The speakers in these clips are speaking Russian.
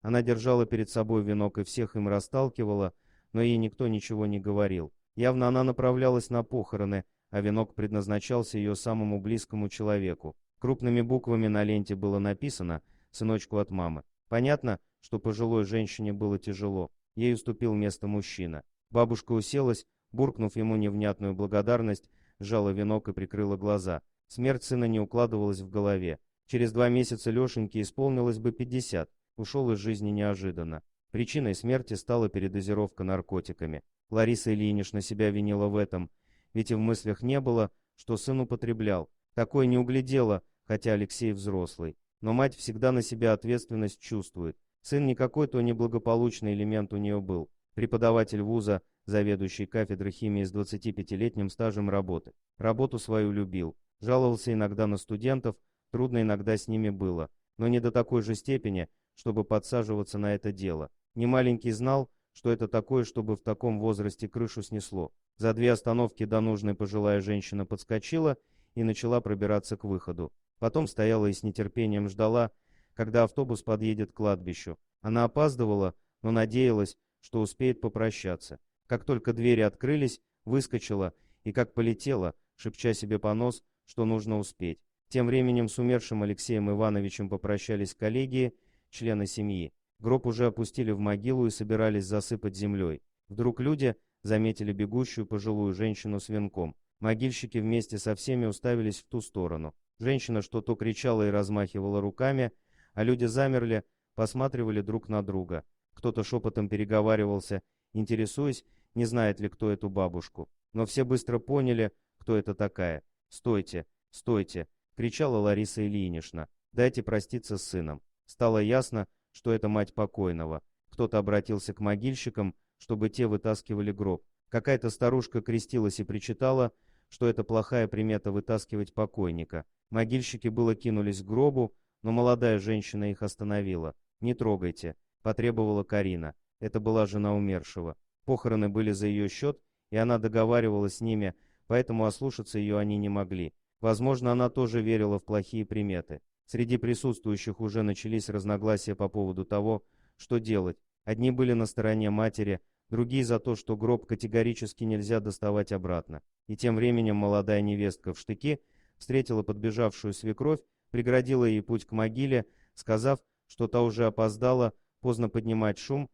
Она держала перед собой венок и всех им расталкивала, но ей никто ничего не говорил. Явно она направлялась на похороны, а венок предназначался ее самому близкому человеку. Крупными буквами на ленте было написано «Сыночку от мамы». Понятно, что пожилой женщине было тяжело. Ей уступил место мужчина. Бабушка уселась, буркнув ему невнятную благодарность, сжала венок и прикрыла глаза. Смерть сына не укладывалась в голове. Через 2 месяца Лешеньке исполнилось бы 50. Ушел из жизни неожиданно. Причиной смерти стала передозировка наркотиками. Лариса Ильинична себя винила в этом, ведь и в мыслях не было, что сын употреблял. Такое не углядела, хотя Алексей взрослый. Но мать всегда на себя ответственность чувствует. Сын не какой-то неблагополучный элемент у нее был. Преподаватель вуза, заведующий кафедрой химии с 25-летним стажем работы. Работу свою любил. Жаловался иногда на студентов, трудно иногда с ними было. Но не до такой же степени, чтобы подсаживаться на это дело. Немаленький знал, что это такое, чтобы в таком возрасте крышу снесло. За 2 остановки до нужной пожилая женщина подскочила и начала пробираться к выходу. Потом стояла и с нетерпением ждала, когда автобус подъедет к кладбищу. Она опаздывала, но надеялась, что успеет попрощаться. Как только двери открылись, выскочила и как полетела, шепча себе под нос, что нужно успеть. Тем временем с умершим Алексеем Ивановичем попрощались коллеги, члены семьи. Гроб уже опустили в могилу и собирались засыпать землей. Вдруг люди заметили бегущую пожилую женщину с венком. Могильщики вместе со всеми уставились в ту сторону. Женщина что-то кричала и размахивала руками, а люди замерли, посматривали друг на друга. Кто-то шепотом переговаривался, интересуясь, не знает ли кто эту бабушку. Но все быстро поняли, кто это такая. «Стойте, стойте!» — кричала Лариса Ильинична. «Дайте проститься с сыном». Стало ясно, что это мать покойного. Кто-то обратился к могильщикам, чтобы те вытаскивали гроб. Какая-то старушка крестилась и причитала, что это плохая примета вытаскивать покойника. Могильщики было кинулись к гробу, но молодая женщина их остановила. «Не трогайте», — потребовала Карина. Это была жена умершего. Похороны были за ее счет, и она договаривалась с ними, поэтому ослушаться ее они не могли. Возможно, она тоже верила в плохие приметы. Среди присутствующих уже начались разногласия по поводу того, что делать. Одни были на стороне матери, другие за то, что гроб категорически нельзя доставать обратно. И тем временем молодая невестка в штыки встретила подбежавшую свекровь, преградила ей путь к могиле, сказав, что та уже опоздала, поздно поднимать шум,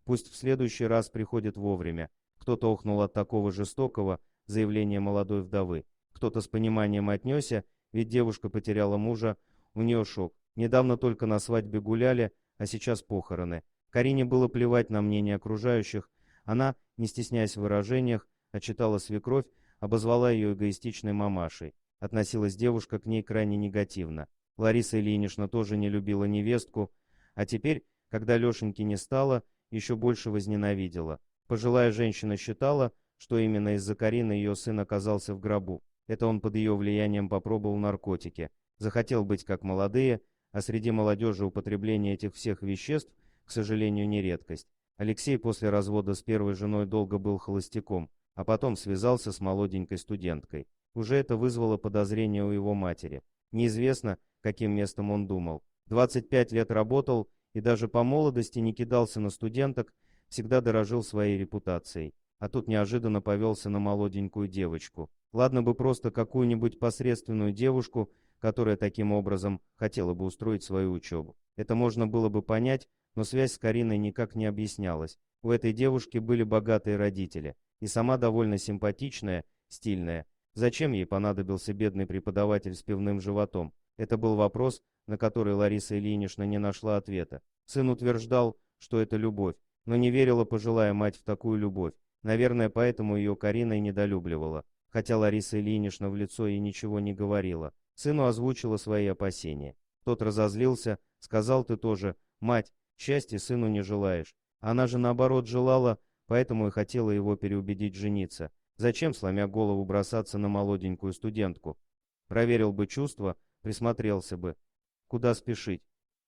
пусть в следующий раз приходит вовремя. Кто-то охнул от такого жестокого заявления молодой вдовы. Кто-то с пониманием отнесся, ведь девушка потеряла мужа, у нее шок. Недавно только на свадьбе гуляли, а сейчас похороны. Карине было плевать на мнение окружающих. Она, не стесняясь в выражениях, отчитала свекровь, обозвала ее эгоистичной мамашей. Относилась девушка к ней крайне негативно. Лариса Ильинична тоже не любила невестку, а теперь, когда Лешеньки не стало, еще больше возненавидела. Пожилая женщина считала, что именно из-за Карины ее сын оказался в гробу. Это он под ее влиянием попробовал наркотики. Захотел быть как молодые, а среди молодежи употребление этих всех веществ, к сожалению, не редкость. Алексей после развода с первой женой долго был холостяком, а потом связался с молоденькой студенткой. Уже это вызвало подозрение у его матери. Неизвестно, каким местом он думал. 25 лет работал и даже по молодости не кидался на студенток, всегда дорожил своей репутацией. А тут неожиданно повелся на молоденькую девочку. Ладно бы просто какую-нибудь посредственную девушку, которая таким образом хотела бы устроить свою учебу. Это можно было бы понять, но связь с Кариной никак не объяснялась. У этой девушки были богатые родители, и сама довольно симпатичная, стильная. Зачем ей понадобился бедный преподаватель с пивным животом? Это был вопрос, на который Лариса Ильинична не нашла ответа. Сын утверждал, что это любовь, но не верила пожилая мать в такую любовь. Наверное, поэтому ее Карина и недолюбливала, хотя Лариса Ильинична в лицо ей ничего не говорила. Сыну озвучила свои опасения. Тот разозлился, сказал: «Ты тоже, мать, счастья сыну не желаешь». Она же наоборот желала, поэтому и хотела его переубедить жениться. Зачем, сломя голову, бросаться на молоденькую студентку? Проверил бы чувства, присмотрелся бы. Куда спешить?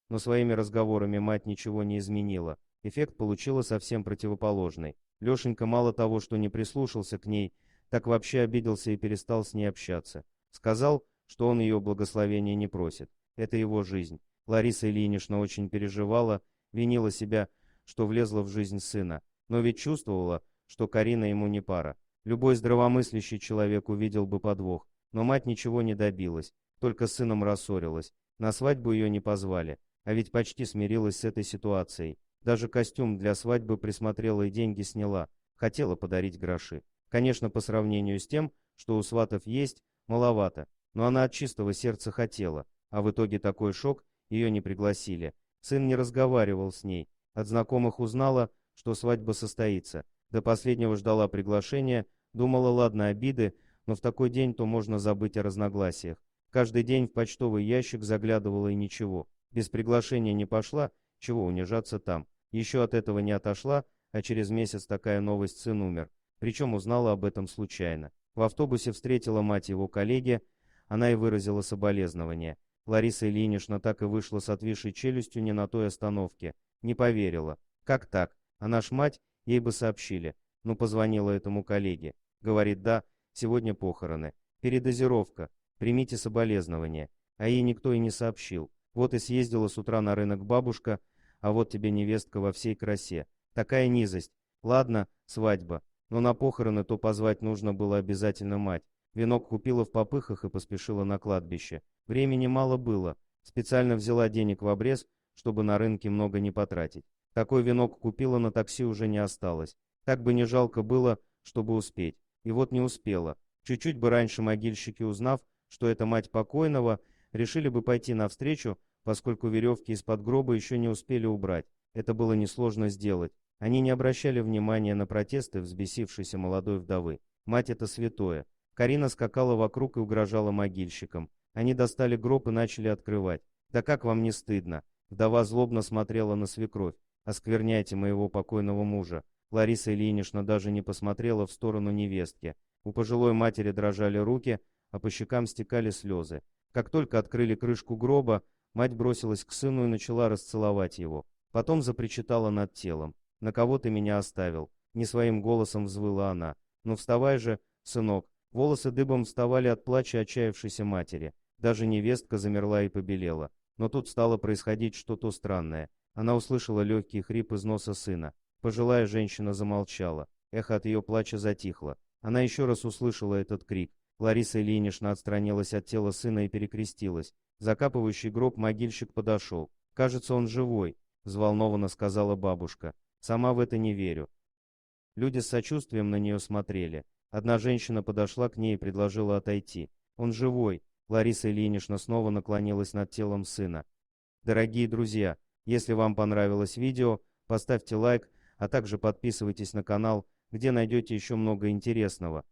Но своими разговорами мать ничего не изменила. Эффект получила совсем противоположный. Лешенька мало того, что не прислушался к ней, так вообще обиделся и перестал с ней общаться. Сказал, что он ее благословения не просит. Это его жизнь. Лариса Ильинична очень переживала, Винила себя, что влезла в жизнь сына, но ведь чувствовала, что Карина ему не пара. Любой здравомыслящий человек увидел бы подвох, но мать ничего не добилась, только с сыном рассорилась. На свадьбу ее не позвали, а ведь почти смирилась с этой ситуацией. Даже костюм для свадьбы присмотрела и деньги сняла, хотела подарить гроши. Конечно, по сравнению с тем, что у сватов есть, маловато, но она от чистого сердца хотела, а в итоге такой шок, ее не пригласили. Сын не разговаривал с ней, от знакомых узнала, что свадьба состоится. До последнего ждала приглашения, думала, ладно, обиды, но в такой день то можно забыть о разногласиях. Каждый день в почтовый ящик заглядывала и ничего. Без приглашения не пошла, чего унижаться там. Еще от этого не отошла, а через месяц такая новость: сын умер. Причем узнала об этом случайно. В автобусе встретила мать его коллеги, она и выразила соболезнования. Лариса Ильинична так и вышла с отвисшей челюстью не на той остановке. Не поверила. Как так? Она ж мать, ей бы сообщили. Ну, позвонила этому коллеге. Говорит, да, сегодня похороны. Передозировка. Примите соболезнования. А ей никто и не сообщил. Вот и съездила с утра на рынок бабушка, а вот тебе невестка во всей красе. Такая низость. Ладно, свадьба. Но на похороны то позвать нужно было обязательно мать. Венок купила в попыхах и поспешила на кладбище. Времени мало было. Специально взяла денег в обрез, чтобы на рынке много не потратить. Такой венок купила, на такси уже не осталось. Так бы не жалко было, чтобы успеть. И вот не успела. Чуть-чуть бы раньше могильщики, узнав, что это мать покойного, решили бы пойти навстречу, поскольку веревки из-под гроба еще не успели убрать. Это было несложно сделать. Они не обращали внимания на протесты взбесившейся молодой вдовы. Мать — это святое. Карина скакала вокруг и угрожала могильщикам. Они достали гроб и начали открывать. «Да как вам не стыдно?» Вдова злобно смотрела на свекровь. «Оскверняйте моего покойного мужа». Лариса Ильинична даже не посмотрела в сторону невестки. У пожилой матери дрожали руки, а по щекам стекали слезы. Как только открыли крышку гроба, мать бросилась к сыну и начала расцеловать его. Потом запричитала над телом. «На кого ты меня оставил?» Не своим голосом взвыла она. «Ну вставай же, сынок». Волосы дыбом вставали от плача отчаявшейся матери. Даже невестка замерла и побелела. Но тут стало происходить что-то странное. Она услышала легкий хрип из носа сына. Пожилая женщина замолчала. Эхо от ее плача затихло. Она еще раз услышала этот крик. Лариса Ильинична отстранилась от тела сына и перекрестилась. Закапывающий гроб могильщик подошел. «Кажется, он живой», — взволнованно сказала бабушка. «Сама в это не верю». Люди с сочувствием на нее смотрели. Одна женщина подошла к ней и предложила отойти. «Он живой». Лариса Ильинична снова наклонилась над телом сына. Дорогие друзья, если вам понравилось видео, поставьте лайк, а также подписывайтесь на канал, где найдете еще много интересного.